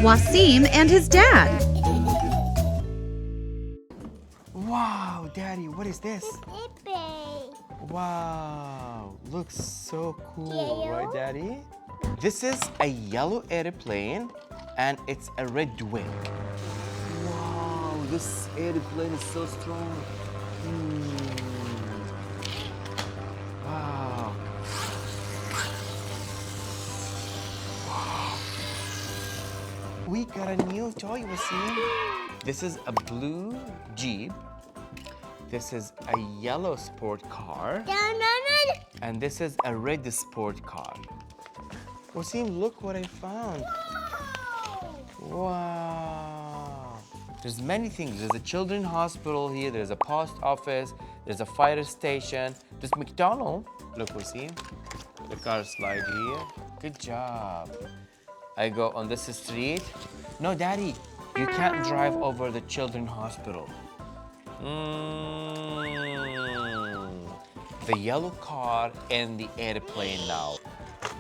Waseem and his dad. Wow, Daddy, what is this? Yippee! Wow, looks so cool, Yellow. right, Daddy? This is a yellow airplane and it's a red wing. Wow, this airplane is so strong. Wow. We got a new toy, Waseem. This is a blue Jeep. This is a yellow sport car. And this is a red sport car. Waseem, look what I found. Wow. There's many things. There's a children's hospital here. There's a post office. There's a fire station. There's McDonald's. Look, Waseem. The car slide here. Good job. I go on this street. No, Daddy, you can't drive over the children's hospital. The yellow car and the airplane now.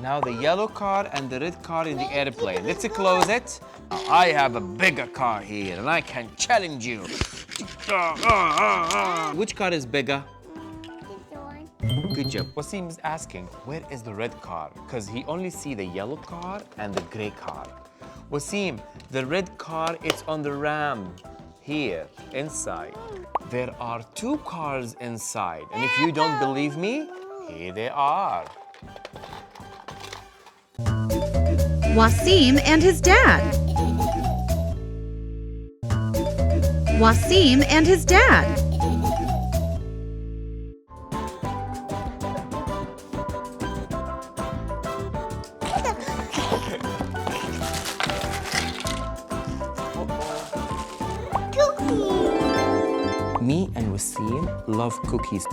Now the yellow car and the red car in the airplane. Let's close it. I have a bigger car here and I can challenge you. Which car is bigger? Good job. Waseem is asking, where is the red car? Because he only see the yellow car and the gray car. Waseem, the red car is on the ram here, inside. There are two cars inside. And if you don't believe me, here they are. Waseem and his dad. Waseem and his dad. Me and Waseem love cookies.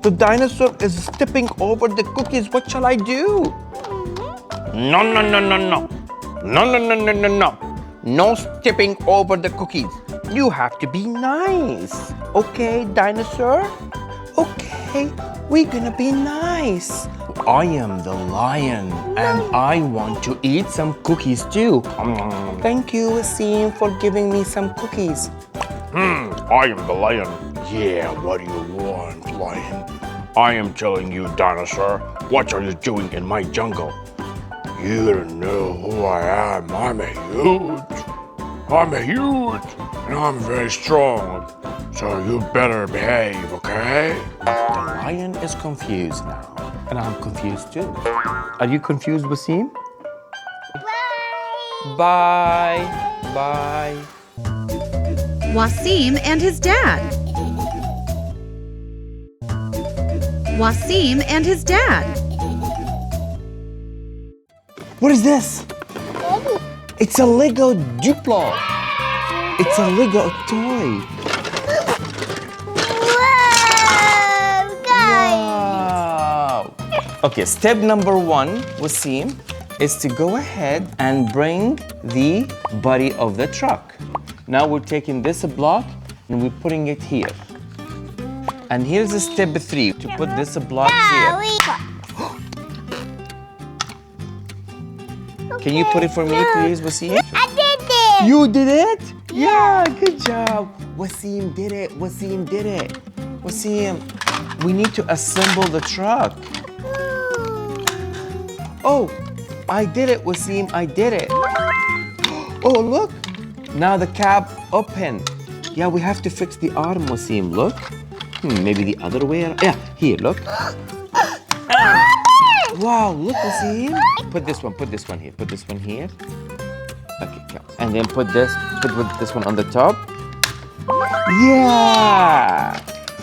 The dinosaur is stepping over the cookies. What shall I do? No, no, no, no, no. No, no, no, no, no, no. No stepping over the cookies. You have to be nice. Okay, dinosaur? Okay, we're gonna be nice. I am the lion and I want to eat some cookies too. Thank you, Waseem, for giving me some cookies. I am the lion. Yeah, what do you want, lion? I am telling you, dinosaur, what are you doing in my jungle? You don't know who I am. I'm huge, and I'm very strong. So you better behave, okay? The lion is confused now, and I'm confused too. Are you confused, Waseem? Bye. Bye. Waseem and his dad. Waseem and his dad. What is this? It's a Lego Duplo. It's a Lego toy. Wow! Okay, step number 1, Waseem, is to go ahead and bring the body of the truck. Now we're taking this block and we're putting it here. And here's step 3, to put this block here. Can you put it for me, please, Waseem? I did it! You did it? Yeah, good job. Waseem did it. Waseem did it. Waseem, we need to assemble the truck. Oh, I did it, Waseem. I did it. Oh, look. Now the cab open. Yeah, we have to fix the arm, Waseem. Look. Maybe the other way around. Yeah, here, look. Wow, look, Waseem. Put this one here. Put this one here. Okay, and then put this one on the top. Yeah!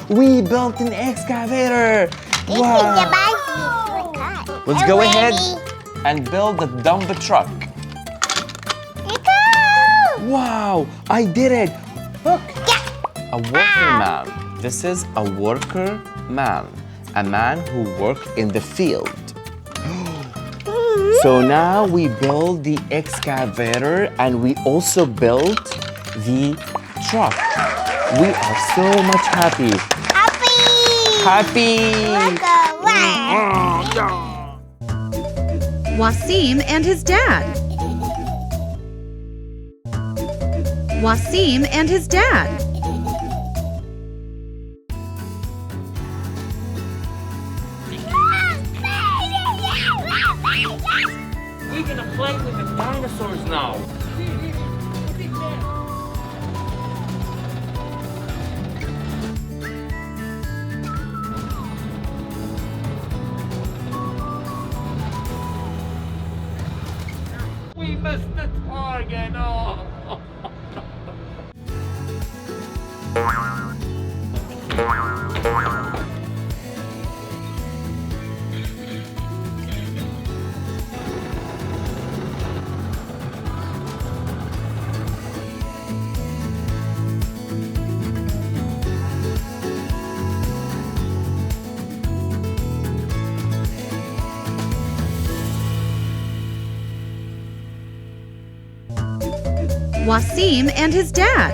We built an excavator. Wow! Let's go ahead and build the dump truck. Wow! I did it. Look. A worker man. This is a worker man. A man who works in the field. So now we build the excavator and we also built the truck. We are so much happy. Happy! Waseem and his dad. Waseem and his dad. We're gonna play with the dinosaurs now. We missed the target. Oh. Waseem and his dad.